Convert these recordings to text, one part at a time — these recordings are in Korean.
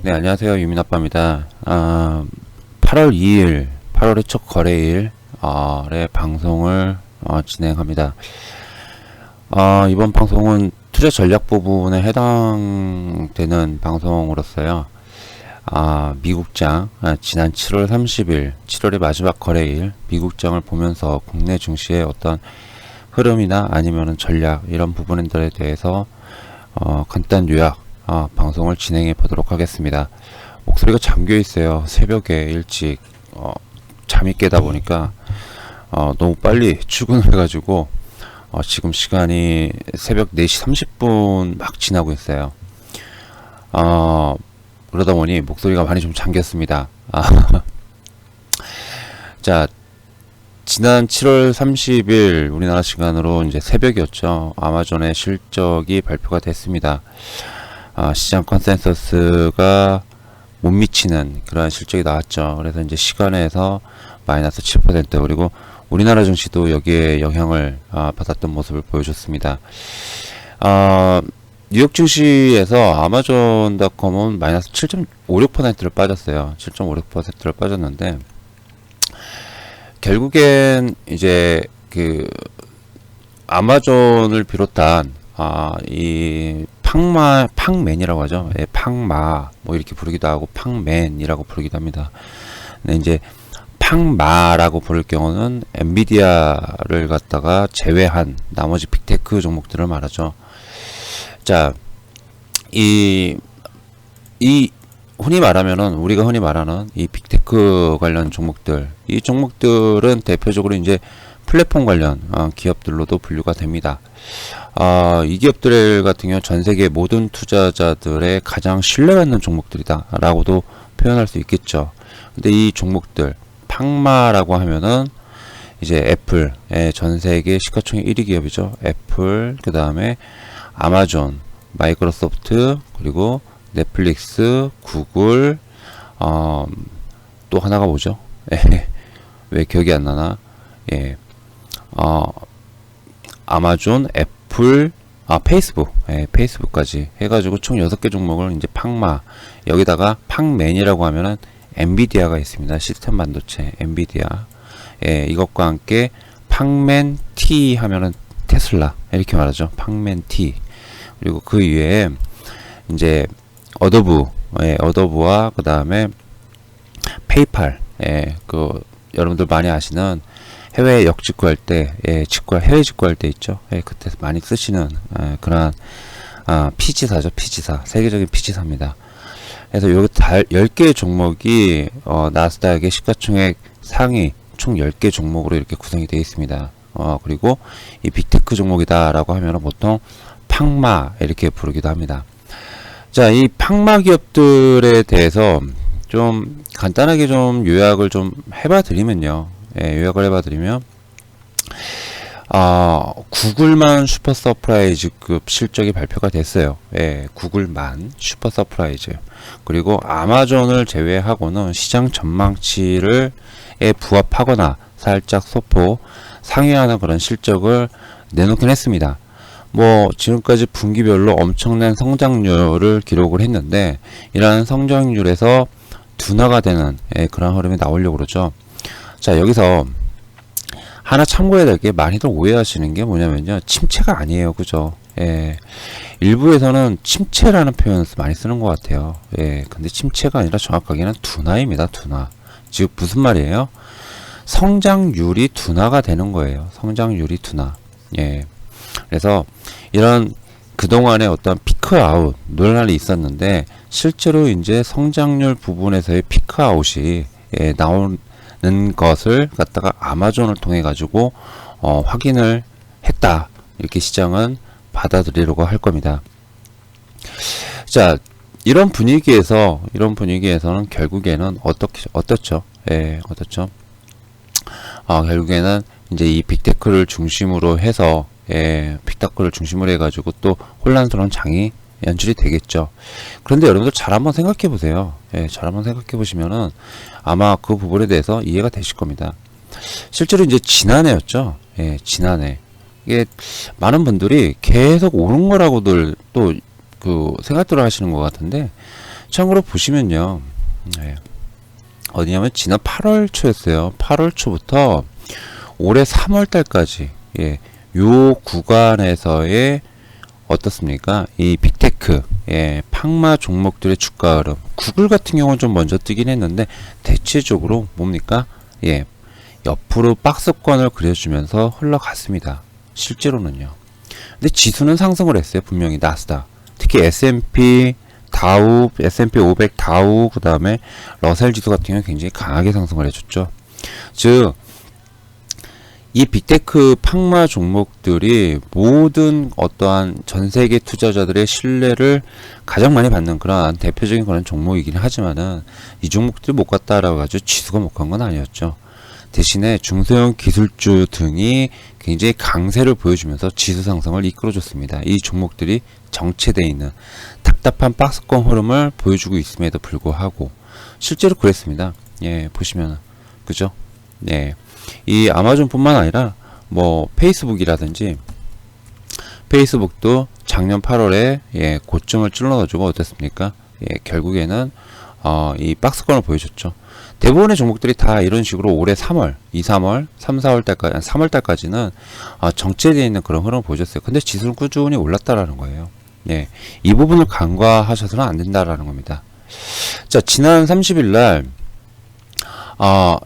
네, 안녕하세요. 유민아빠입니다. 8월 2일, 8월의 첫 거래일의 방송을 진행합니다. 이번 방송은 투자 전략 부분에 해당되는 방송으로서요. 미국장, 지난 7월 30일, 7월의 마지막 거래일, 미국장을 보면서 국내 증시의 어떤 흐름이나 아니면은 전략, 이런 부분들에 대해서 간단 요약, 방송을 진행해 보도록 하겠습니다. 목소리가 잠겨 있어요. 새벽에 일찍 잠이 깨다 보니까 너무 빨리 출근을 해가지고 지금 시간이 새벽 4시 30분 막 지나고 있어요. 그러다 보니 목소리가 많이 좀 잠겼습니다. 자, 지난 7월 30일 우리나라 시간으로 이제 새벽이었죠. 아마존의 실적이 발표가 됐습니다. 시장 컨센서스가 못 미치는 그런 실적이 나왔죠. 그래서 이제 시간에서 마이너스 7%, 그리고 우리나라 증시도 여기에 영향을 받았던 모습을 보여줬습니다. 뉴욕 증시에서 아마존닷컴은 마이너스 7.56%를 빠졌어요. 7.56%를 빠졌는데, 결국엔 이제 그 아마존을 비롯한 이 팡맨이라고 하죠. 예, 팡마 뭐 이렇게 부르기도 하고 팡맨이라고 부르기도 합니다. 네, 이제 팡마라고 부를 경우는 엔비디아를 갖다가 제외한 나머지 빅테크 종목들을 말하죠. 자, 이 흔히 말하면은 우리가 흔히 말하는 이 빅테크 관련 종목들, 이 종목들은 대표적으로 이제 플랫폼 관련 기업들로도 분류가 됩니다. 이 기업들 같은 경우 전 세계 모든 투자자들의 가장 신뢰받는 종목들이다 라고도 표현할 수 있겠죠. 근데 이 종목들 팡마라고 하면은 이제 애플, 전 세계 시가총액 1위 기업이죠. 애플, 그 다음에 아마존, 마이크로소프트, 그리고 넷플릭스, 구글, 또 하나가 뭐죠? 왜 기억이 안 나나? 예, 아마존, 애플, 페이스북, 페이스북까지 해가지고 총 6개 종목을 이제 팡마, 여기다가 팡맨이라고 하면은 엔비디아가 있습니다. 시스템 반도체, 엔비디아. 이것과 함께 팡맨 T 하면은 테슬라, 이렇게 말하죠. 팡맨 T. 그리고 그 위에 이제 어도브와 그 다음에 페이팔, 그 여러분들 많이 아시는 해외 역직구할 때, 해외 직구할 때 있죠. 그때 많이 쓰시는 그런 피지사죠. 피지사, 세계적인 피지사입니다. 그래서 여기 10개 종목이 나스닥의 시가총액 상위 총 10개 종목으로 이렇게 구성이 되어 있습니다. 그리고 이 빅테크 종목이다 라고 하면 보통 팡마 이렇게 부르기도 합니다. 자, 이 팡마 기업들에 대해서 좀 간단하게 좀 요약을 좀 해봐 드리면요. 요약을 해봐 드리면 구글만 슈퍼 서프라이즈급 실적이 발표가 됐어요. 구글만 슈퍼 서프라이즈. 그리고 아마존을 제외하고는 시장 전망치를 부합하거나 살짝 소폭 상회하는 그런 실적을 내놓긴 했습니다. 뭐 지금까지 분기별로 엄청난 성장률을 기록을 했는데, 이러한 성장률에서 둔화가 되는 그런 흐름이 나오려고 그러죠. 자, 여기서 하나 참고해야 될 게, 많이들 오해하시는 게 뭐냐면요, 침체가 아니에요. 그죠? 일부에서는 침체라는 표현을 많이 쓰는 것 같아요. 근데 침체가 아니라 정확하게는 둔화입니다. 둔화. 즉 무슨 말이에요? 성장률이 둔화가 되는 거예요. 성장률이 둔화. 그래서 이런 그동안의 어떤 피크아웃 논란이 있었는데, 실제로 이제 성장률 부분에서의 피크아웃이 나오는 것을 갖다가 아마존을 통해 가지고 확인을 했다, 이렇게 시장은 받아들이려고 할 겁니다. 자, 이런 분위기에서는 결국에는 어떻죠? 어떻죠? 결국에는 이제 이 빅테크를 중심으로 해서, 빅테크를 중심으로 해가지고 또 혼란스러운 장이 연출이 되겠죠. 그런데 여러분들 잘 한번 생각해 보세요. 잘 한번 생각해 보시면은 아마 그 부분에 대해서 이해가 되실 겁니다. 실제로 이제 지난해였죠. 지난해. 이게 많은 분들이 계속 오른 거라고들 또 그 생각들을 하시는 것 같은데, 참고로 보시면요. 예. 어디냐면 지난 8월 초였어요. 8월 초부터 올해 3월 달까지 예, 요 구간에서의 어떻습니까? 이 빅테크, 예, 팡마 종목들의 주가 흐름. 구글 같은 경우는 좀 먼저 뜨긴 했는데 대체적으로 뭡니까? 예, 옆으로 박스권을 그려주면서 흘러갔습니다. 실제로는요. 근데 지수는 상승을 했어요. 분명히 나스닥. 특히 S&P 다우, S&P 500 다우, 그 다음에 러셀 지수 같은 경우는 굉장히 강하게 상승을 해줬죠. 즉, 이 빅테크 팡마 종목들이 모든 어떠한 전 세계 투자자들의 신뢰를 가장 많이 받는 그러한 대표적인 그런 종목이긴 하지만은 이 종목들이 못 갔다라고 가지고 지수가 못 간 건 아니었죠. 대신에 중소형 기술주 등이 굉장히 강세를 보여주면서 지수 상승을 이끌어줬습니다. 이 종목들이 정체되어 있는 답답한 박스권 흐름을 보여주고 있음에도 불구하고 실제로 그랬습니다. 예, 보시면 그죠? 예. 이 아마존뿐만 아니라 뭐 페이스북이라든지 페이스북도 작년 8월에 예, 고점을 찔러가지고 어땠습니까? 예, 결국에는 이 박스권을 보여줬죠. 대부분의 종목들이 다 이런 식으로 올해 3월, 2, 3월, 3, 4월 달까지, 3월 달까지는 정체되어 있는 그런 흐름을 보여줬어요. 근데 지수는 꾸준히 올랐다라는 거예요. 예, 이 부분을 간과하셔서는 안 된다라는 겁니다. 자, 지난 30일 날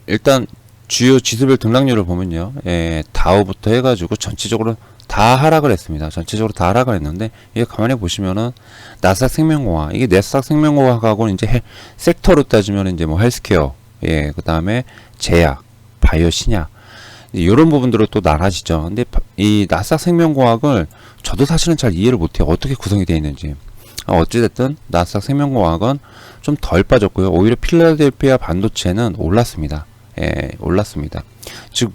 일단 주요 지수별 등락률을 보면요. 예, 다우부터 해가지고 전체적으로 다 하락을 했습니다. 전체적으로 다 하락을 했는데, 이게 가만히 보시면은, 나스닥 생명공학, 이게 나스닥 생명공학하고는 이제 섹터로 따지면 이제 뭐 헬스케어, 예, 그 다음에 제약, 바이오 신약, 이런 부분들로 또 나눠지죠. 근데 이 나스닥 생명공학을 저도 사실은 잘 이해를 못해요. 어떻게 구성이 되어 있는지. 어찌됐든, 나스닥 생명공학은 좀 덜 빠졌고요. 오히려 필라델피아 반도체는 올랐습니다. 예, 올랐습니다. 즉,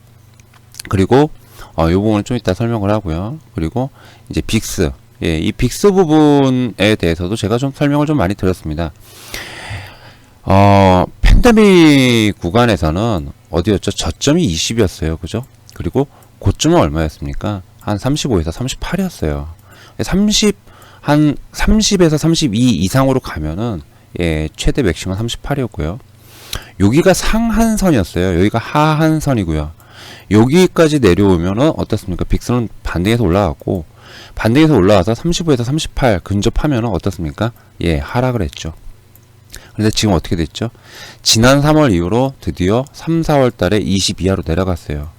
그리고, 이 부분은 좀 이따 설명을 하고요. 그리고, 이제 빅스. 예, 이 빅스 부분에 대해서도 제가 좀 설명을 좀 많이 드렸습니다. 팬데믹 구간에서는 어디였죠? 저점이 20이었어요. 그죠? 그리고 고점은 얼마였습니까? 한 35에서 38이었어요. 30에서 32 이상으로 가면은, 예, 최대 맥시멈 38이었고요. 여기가 상한선이었어요. 여기가 하한선이고요. 여기까지 내려오면은 어떻습니까? 빅스는 반등해서 올라갔고, 반등해서 올라와서 35에서 38 근접하면은 어떻습니까? 예, 하락을 했죠. 그런데 지금 어떻게 됐죠? 지난 3월 이후로 드디어 3, 4월 달에 20 이하로 내려갔어요.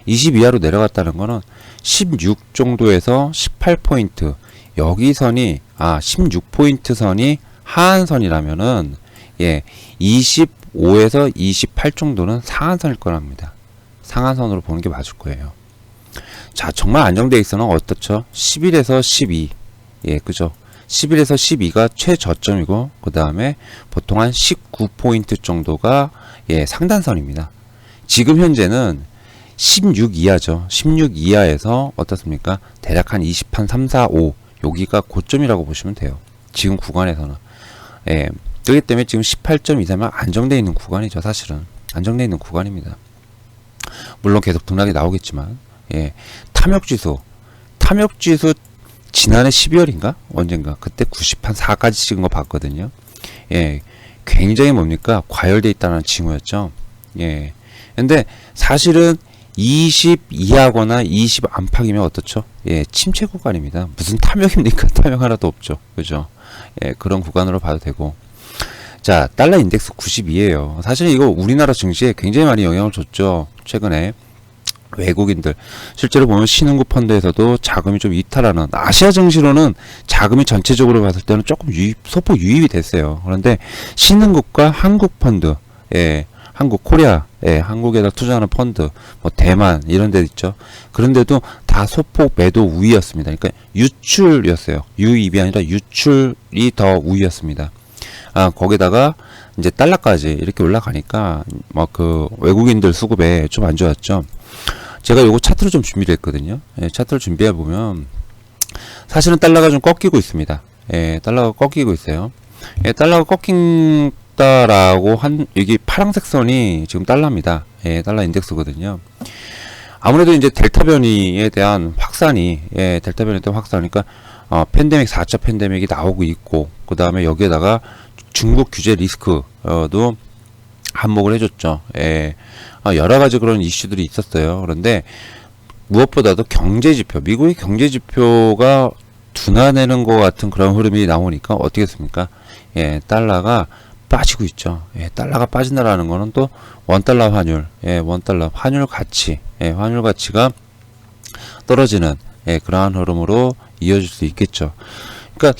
20 이하로 내려갔다는 거는 16 정도에서 18포인트. 여기 선이, 16포인트 선이 하한선이라면은, 예, 25에서 28 정도는 상한선일 거랍니다. 상한선으로 보는 게 맞을 거예요. 자, 정말 안정돼 있어는 어떻죠? 11에서 12. 예, 그죠? 11에서 12가 최저점이고, 그 다음에 보통 한 19포인트 정도가, 예, 상단선입니다. 지금 현재는 16 이하죠. 16 이하에서 어떻습니까? 대략 한 20판 3, 4, 5. 여기가 고점이라고 보시면 돼요. 지금 구간에서는. 예. 그렇기 때문에 지금 18점 이상은 안정되어 있는 구간이죠. 사실은 안정되어 있는 구간입니다. 물론 계속 등락이 나오겠지만, 예, 탐욕지수 지난해 12월인가 언젠가 그때 90판 4까지 찍은 거 봤거든요. 예, 굉장히 뭡니까 과열돼 있다는 징후였죠. 예, 근데 사실은 20 이하거나 20 안팎이면 어떻죠? 예, 침체 구간입니다. 무슨 탐욕입니까? 탐욕 하나도 없죠. 그죠? 예, 그런 구간으로 봐도 되고. 자, 달러 인덱스 92예요. 사실 이거 우리나라 증시에 굉장히 많이 영향을 줬죠. 최근에 외국인들 실제로 보면 신흥국 펀드에서도 자금이 좀 이탈하는, 아시아 증시로는 자금이 전체적으로 봤을 때는 조금 소폭 유입이 됐어요. 그런데 신흥국과 한국 펀드, 예, 한국 코리아, 예, 한국에다 투자하는 펀드, 뭐 대만 이런 데 있죠. 그런데도 다 소폭 매도 우위였습니다. 그러니까 유출이었어요. 유입이 아니라 유출이 더 우위였습니다. 거기다가 이제 달러까지 이렇게 올라가니까 막 그 외국인들 수급에 좀 안 좋았죠. 제가 요거 차트를 좀 준비를 했거든요. 예, 차트를 준비해 보면 사실은 달러가 좀 꺾이고 있습니다. 예, 달러가 꺾이고 있어요. 예, 달러가 꺾인다라고 한 여기 파란색 선이 지금 달러입니다. 예, 달러 인덱스거든요. 아무래도 이제 델타 변이에 대한 확산이, 예, 델타 변이에 대한 확산, 그러니까 팬데믹 4차 팬데믹이 나오고 있고, 그 다음에 여기에다가 중국 규제 리스크도 한몫을 해줬죠. 예. 여러 가지 그런 이슈들이 있었어요. 그런데 무엇보다도 경제지표, 미국의 경제지표가 둔화되는 것 같은 그런 흐름이 나오니까 어떻겠습니까? 예, 달러가 빠지고 있죠. 예, 달러가 빠진다라는 거는 또 원달러 환율, 예, 원달러 환율 가치, 예, 환율 가치가 떨어지는, 예, 그러한 흐름으로 이어질 수 있겠죠. 그러니까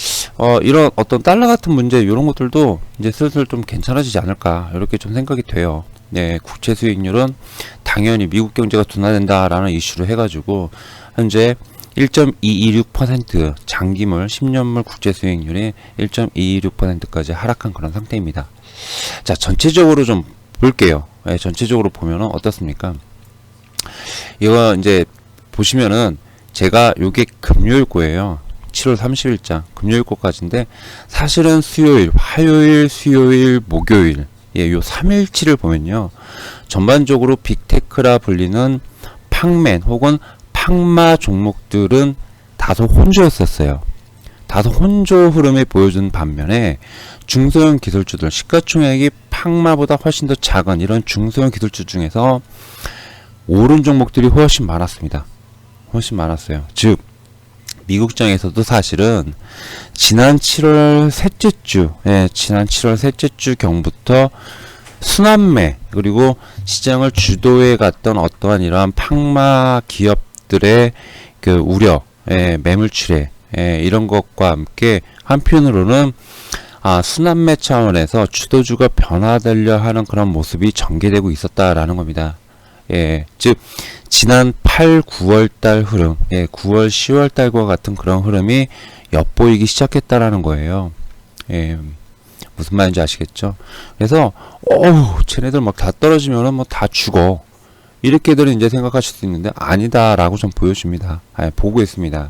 이런 어떤 달러 같은 문제 이런 것들도 이제 슬슬 좀 괜찮아지지 않을까 이렇게 좀 생각이 돼요. 네, 국채 수익률은 당연히 미국 경제가 둔화된다라는 이슈로 해가지고 현재 1.226% 장기물 10년물 국채 수익률이 1.226%까지 하락한 그런 상태입니다. 자, 전체적으로 좀 볼게요. 네, 전체적으로 보면은 어떻습니까? 이거 이제 보시면은 제가 요게 금요일 거예요. 7월 30일자 금요일 거까지인데 사실은 수요일, 화요일, 수요일, 목요일, 예, 요 3일치를 보면요. 전반적으로 빅테크라 불리는 팡맨 혹은 팡마 종목들은 다소 혼조였었어요. 다소 혼조 흐름을 보여준 반면에 중소형 기술주들, 시가총액이 팡마보다 훨씬 더 작은 이런 중소형 기술주 중에서 오른 종목들이 훨씬 많았습니다. 훨씬 많았어요. 즉 미국장에서도 사실은 지난 7월 셋째 주, 예, 지난 7월 셋째 주 경부터 순환매 그리고 시장을 주도해 갔던 어떠한 이러한 팡마 기업들의 그 우려, 예, 매물출회, 예, 이런 것과 함께 한편으로는 순환매 차원에서 주도주가 변화되려 하는 그런 모습이 전개되고 있었다라는 겁니다. 예, 즉 지난 8, 9월 달 흐름, 예, 9월, 10월 달과 같은 그런 흐름이 엿보이기 시작했다라는 거예요. 예, 무슨 말인지 아시겠죠? 그래서 쟤네들 막 다 떨어지면은 뭐 다 죽어. 이렇게들 이제 생각하실 수 있는데 아니다라고 좀 보여줍니다. 보고 있습니다.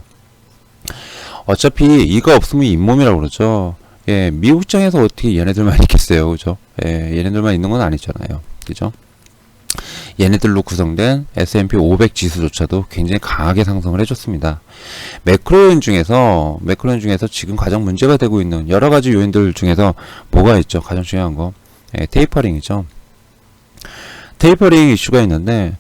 어차피 이거 없으면 잇몸이라고 그러죠. 예, 미국장에서 어떻게 얘네들만 있겠어요, 그죠? 예, 얘네들만 있는 건 아니잖아요, 그죠? 얘네들로 구성된 S&P 500 지수조차도 굉장히 강하게 상승을 해줬습니다. 매크로인 중에서 지금 가장 문제가 되고 있는 여러 가지 요인들 중에서 뭐가 있죠? 가장 중요한 거, 예, 테이퍼링이죠. 테이퍼링 이슈가 있는데,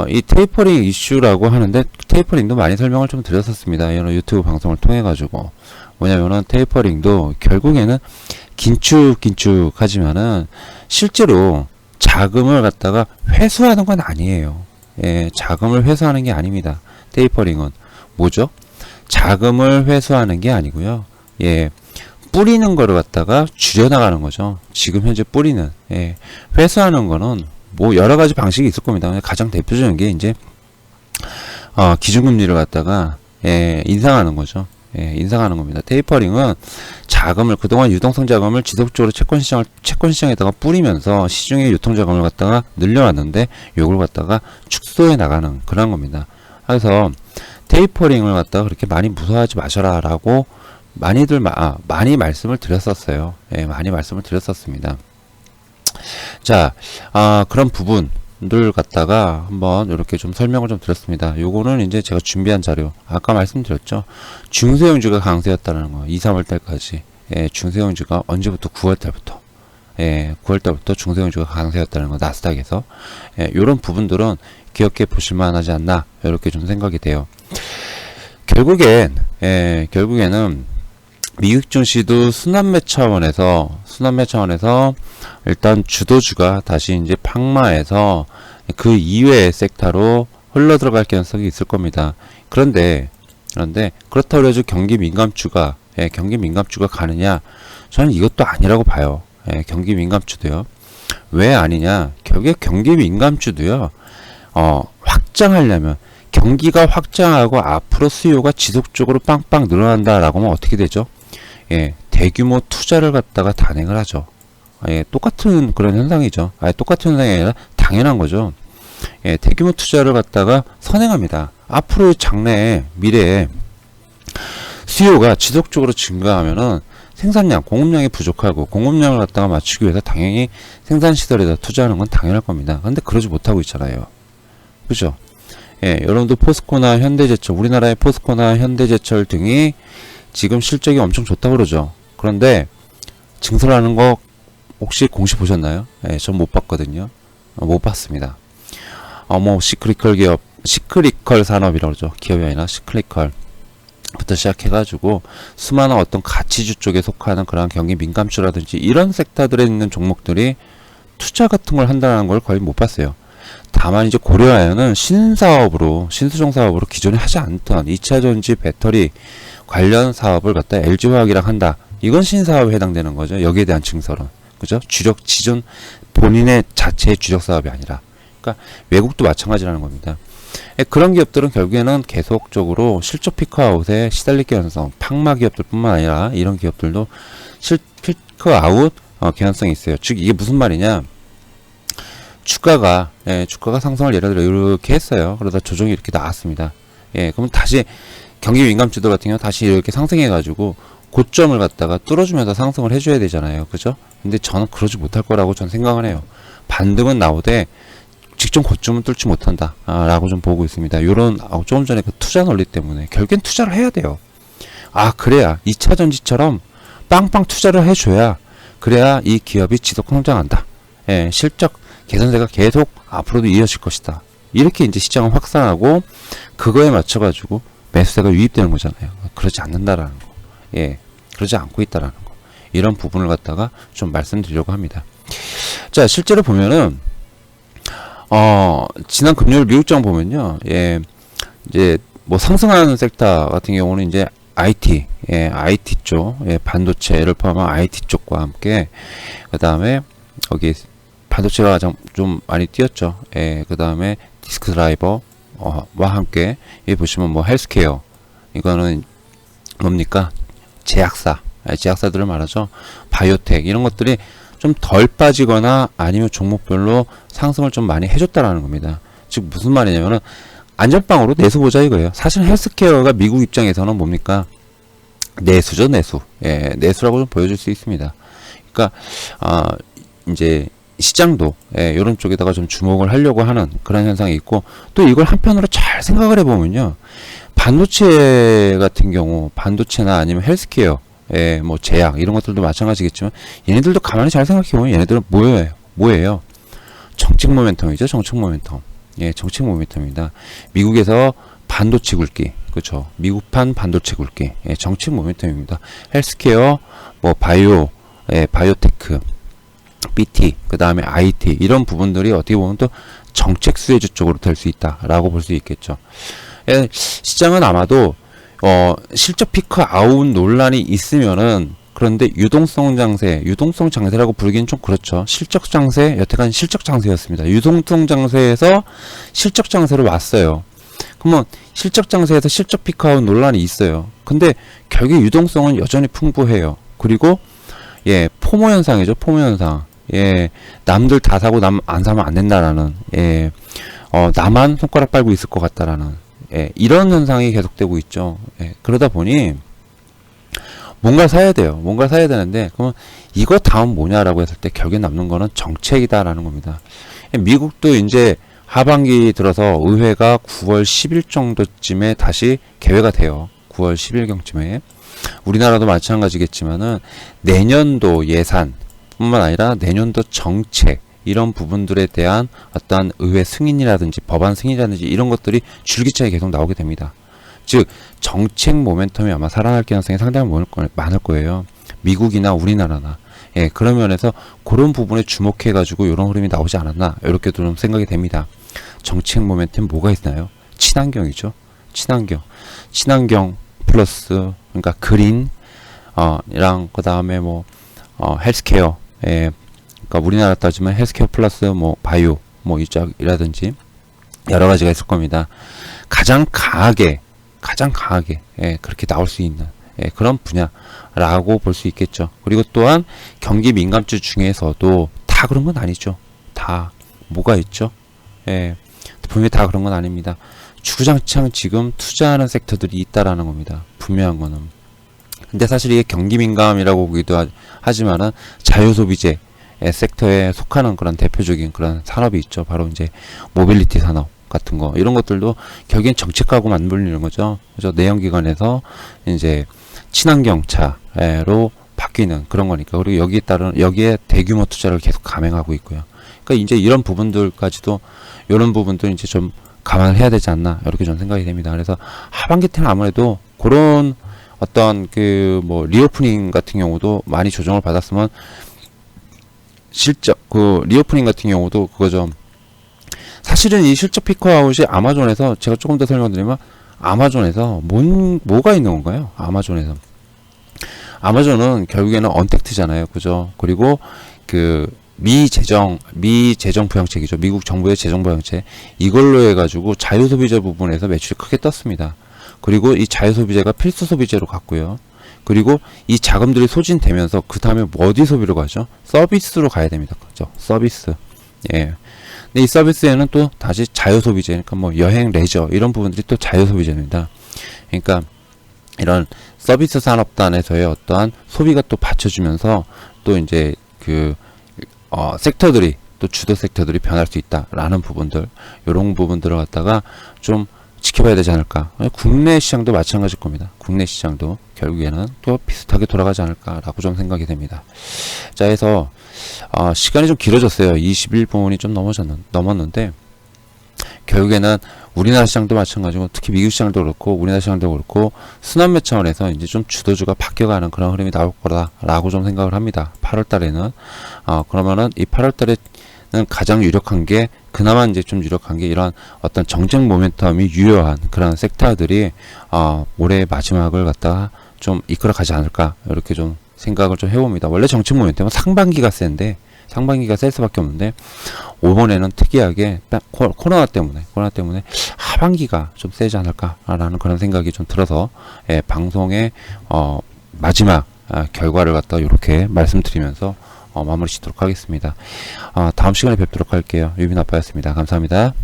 이 테이퍼링 이슈라고 하는데, 테이퍼링도 많이 설명을 좀 드렸었습니다. 이런 유튜브 방송을 통해가지고. 뭐냐면은, 테이퍼링도 결국에는 긴축하지만은, 실제로 자금을 갖다가 회수하는 건 아니에요. 예, 자금을 회수하는 게 아닙니다. 테이퍼링은. 뭐죠? 자금을 회수하는 게 아니고요. 예, 뿌리는 거를 갖다가 줄여나가는 거죠. 지금 현재 뿌리는. 예, 회수하는 거는 뭐 여러 가지 방식이 있을 겁니다. 가장 대표적인 게 이제 기준금리를 갖다가 예, 인상하는 거죠. 예, 인상하는 겁니다. 테이퍼링은 자금을 그동안 유동성 자금을 지속적으로 채권 시장에다가 뿌리면서 시중의 유통 자금을 갖다가 늘려놨는데 요걸 갖다가 축소해 나가는 그런 겁니다. 그래서 테이퍼링을 갖다가 그렇게 많이 무서워하지 마셔라라고 많이 말씀을 드렸었어요. 예, 많이 말씀을 드렸었습니다. 자, 그런 부분들 갖다가 한번 이렇게 좀 설명을 좀 드렸습니다. 요거는 이제 제가 준비한 자료, 아까 말씀드렸죠. 중소형주가 강세였다는 거, 2, 3월 달까지. 예, 중소형주가 언제부터? 9월 달부터. 예, 9월 달부터 중소형주가 강세였다는 거, 나스닥에서. 예, 요런 부분들은 기억해 보실만 하지 않나, 이렇게 좀 생각이 돼요. 결국에는 미국 증시도 순환매 차원에서 일단 주도주가 다시 이제 팡마에서 그 이외의 섹터로 흘러 들어갈 가능성이 있을 겁니다. 그런데 그렇다고 해서 경기 민감주가 가느냐? 저는 이것도 아니라고 봐요. 예, 경기 민감주도요. 왜 아니냐? 결국에 경기 민감주도요. 확장하려면 경기가 확장하고 앞으로 수요가 지속적으로 빵빵 늘어난다라고 하면 어떻게 되죠? 예, 대규모 투자를 갖다가 단행을 하죠. 예, 똑같은 그런 현상이죠. 똑같은 현상이 아니라 당연한 거죠. 예, 대규모 투자를 갖다가 선행합니다. 앞으로 장래에 미래에 수요가 지속적으로 증가하면은 생산량, 공급량이 부족하고 공급량을 갖다가 맞추기 위해서 당연히 생산시설에다 투자하는 건 당연할 겁니다. 근데 그러지 못하고 있잖아요. 그죠? 예, 여러분들 포스코나 현대제철, 우리나라의 포스코나 현대제철 등이 지금 실적이 엄청 좋다고 그러죠. 그런데 증설하는 거 혹시 공시 보셨나요? 예, 전 못 봤거든요. 못 봤습니다. 뭐 시크리컬 기업, 시크리컬 산업이라고 그러죠. 기업이 아니라 시크리컬 부터 시작해가지고 수많은 어떤 가치주 쪽에 속하는 그런 경기 민감주라든지 이런 섹터들에 있는 종목들이 투자 같은 걸 한다는 걸 거의 못 봤어요. 다만 이제 고려아연은 신사업으로, 신수종 사업으로 기존에 하지 않던 2차전지 배터리 관련 사업을 갖다 LG화학이랑 한다. 이건 신사업에 해당되는 거죠. 여기에 대한 증설은. 그죠? 주력, 지존 본인의 자체의 주력 사업이 아니라. 그러니까 외국도 마찬가지라는 겁니다. 그런 기업들은 결국에는 계속적으로 실적 피크아웃에 시달릴 개연성, 팡마 기업들 뿐만 아니라 이런 기업들도 피크아웃 개연성이 있어요. 즉 이게 무슨 말이냐, 주가가 상승을 예를 들어 이렇게 했어요. 그러다 조정이 이렇게 나왔습니다. 그러면 다시 경기 민감주들 같은 경우 다시 이렇게 상승해 가지고 고점을 갖다가 뚫어주면서 상승을 해줘야 되잖아요. 그죠? 근데 저는 그러지 못할 거라고 저는 생각을 해요. 반등은 나오되 직전 고점은 뚫지 못한다 라고 좀 보고 있습니다. 요런 조금 전에 그 투자 논리 때문에 결국엔 투자를 해야 돼요. 그래야 2차전지처럼 빵빵 투자를 해줘야, 그래야 이 기업이 지속 성장한다. 실적 개선세가 계속 앞으로도 이어질 것이다. 이렇게 이제 시장을 확산하고 그거에 맞춰가지고 매수세가 유입되는 거잖아요. 그러지 않는다라는 거. 그러지 않고 있다라는 거. 이런 부분을 갖다가 좀 말씀드리려고 합니다. 자, 실제로 보면은 지난 금요일 미국장 보면요. 이제 뭐 상승하는 sek터 같은 경우는 이제 IT, IT 쪽, 반도체를 포함한 IT 쪽과 함께, 그 다음에 여기 반도체가 좀 많이 뛰었죠. 그 다음에 디스크 드라이버와 함께, 여기 보시면 뭐 헬스케어, 이거는 뭡니까? 제약사들을 말하죠. 바이오텍, 이런 것들이 좀 덜 빠지거나 아니면 종목별로 상승을 좀 많이 해줬다라는 겁니다. 즉 무슨 말이냐면은 안전빵으로 내수 보자 이거예요. 사실 헬스케어가 미국 입장에서는 뭡니까? 내수죠, 내수. 내수라고 좀 보여줄 수 있습니다. 그러니까 이제 시장도 이런 쪽에다가 좀 주목을 하려고 하는 그런 현상이 있고, 또 이걸 한편으로 잘 생각을 해보면요, 반도체 같은 경우, 반도체나 아니면 헬스케어, 뭐 제약 이런 것들도 마찬가지겠지만 얘네들도 가만히 잘 생각해보면 얘네들은 뭐예요? 정책 모멘텀이죠. 정책 모멘텀. 정책 모멘텀입니다. 미국에서 반도체 굵기, 그렇죠? 미국판 반도체 굵기, 정책 모멘텀입니다. 헬스케어, 뭐 바이오, 바이오테크, BT, 그 다음에 IT, 이런 부분들이 어떻게 보면 또 정책 수혜주 쪽으로 될 수 있다라고 볼 수 있겠죠. 시장은 아마도 실적 피크 아웃 논란이 있으면은, 그런데 유동성 장세라고 부르기는 좀 그렇죠. 실적 장세, 여태까지 실적 장세였습니다. 유동성 장세에서 실적 장세로 왔어요. 그러면 실적 장세에서 실적 피크 아웃 논란이 있어요. 근데 결국 유동성은 여전히 풍부해요. 그리고 포모 현상이죠. 포모 현상. 남들 다 사고 남 안 사면 안 된다라는, 나만 손가락 빨고 있을 것 같다라는, 이런 현상이 계속되고 있죠. 그러다 보니 뭔가 사야 돼요. 뭔가 사야 되는데, 그러면 이거 다음 뭐냐라고 했을 때 결국에 남는 거는 정책이다라는 겁니다. 미국도 이제 하반기 들어서 의회가 9월 10일 정도쯤에 다시 개회가 돼요. 9월 10일경쯤에. 우리나라도 마찬가지겠지만은 내년도 예산 뿐만 아니라 내년도 정책, 이런 부분들에 대한 어떠한 의회 승인이라든지 법안 승인이라든지 이런 것들이 줄기차게 계속 나오게 됩니다. 즉 정책 모멘텀이 아마 살아날 가능성이 상당히 많을 거예요. 미국이나 우리나라나. 그런 면에서 그런 부분에 주목해 가지고 이런 흐름이 나오지 않았나, 이렇게 좀 생각이 됩니다. 정책 모멘텀 뭐가 있나요? 친환경이죠. 친환경 플러스, 그러니까 그린 이랑 그 다음에 뭐 헬스케어, 그러니까 우리나라 따지면 헬스케어 플러스 뭐 바이오 뭐 이쪽이라든지 여러 가지가 있을 겁니다. 가장 강하게 그렇게 나올 수 있는 그런 분야라고 볼 수 있겠죠. 그리고 또한 경기 민감주 중에서도 다 그런 건 아니죠. 다 뭐가 있죠? 분명히 다 그런 건 아닙니다. 주구장창 지금 투자하는 섹터들이 있다라는 겁니다. 분명한 거는. 근데 사실 이게 경기 민감이라고 보기도 하지만은 자유소비재 섹터에 속하는 그런 대표적인 그런 산업이 있죠. 바로 이제 모빌리티 산업 같은 거, 이런 것들도 결국엔 정책하고 맞물리는 거죠. 그죠? 내연기관에서 이제 친환경 차로 바뀌는 그런 거니까. 그리고 여기에 대규모 투자를 계속 감행하고 있고요. 그러니까 이제 이런 부분들까지도, 이런 부분들 이제 좀 감안을 해야 되지 않나, 이렇게 좀 생각이 됩니다. 그래서 하반기 때는 아무래도 그런 어떤 그 뭐 리오프닝 같은 경우도 많이 조정을 받았으면, 실적 그 리오프닝 같은 경우도 그거죠. 사실은 이 실적 피크아웃이 아마존에서, 제가 조금 더 설명드리면, 아마존에서 뭐가 있는 건가요? 아마존은 결국에는 언택트잖아요. 그죠? 그리고 그 미 재정 부양책이죠. 미국 정부의 재정 부양책. 이걸로 해가지고 자유소비재 부분에서 매출이 크게 떴습니다. 그리고 이 자유소비재가 필수 소비재로 갔고요. 그리고 이 자금들이 소진되면서 그 다음에 어디 소비로 가죠? 서비스로 가야 됩니다. 그죠? 서비스. 예. 근데 이 서비스에는 또 다시 자유소비재, 그러니까 뭐 여행, 레저 이런 부분들이 또 자유소비재입니다. 그러니까 이런 서비스 산업단에서의 어떠한 소비가 또 받쳐주면서 또 이제 그 섹터들이, 또 주도 섹터들이 변할 수 있다라는 부분들, 이런 부분들을 갖다가 좀 지켜봐야 되지 않을까. 국내 시장도 마찬가지일 겁니다. 국내 시장도 결국에는 또 비슷하게 돌아가지 않을까라고 좀 생각이 됩니다. 자, 해서 시간이 좀 길어졌어요. 21분이 좀 넘었는데, 결국에는 우리나라 시장도 마찬가지고, 특히 미국 시장도 그렇고 우리나라 시장도 그렇고, 순환매 차원에서 이제 좀 주도주가 바뀌어가는 그런 흐름이 나올 거다라고 좀 생각을 합니다. 8월 달에는. 그러면은 이 8월 달에는 가장 유력한 게, 그나마 이제 좀 유력한 게, 이런 어떤 정책 모멘텀이 유효한 그런 sek터들이 올해 마지막을 갖다가 좀 이끌어 가지 않을까, 이렇게 좀 생각을 좀 해봅니다. 원래 정책 모멘텀은 상반기가 셀 수밖에 없는데, 이번에는 특이하게 코로나 때문에 하반기가 좀 세지 않을까라는 그런 생각이 좀 들어서, 방송의 마지막 결과를 갖다 이렇게 말씀드리면서 마무리 짓도록 하겠습니다. 다음 시간에 뵙도록 할게요. 유빈 아빠였습니다. 감사합니다.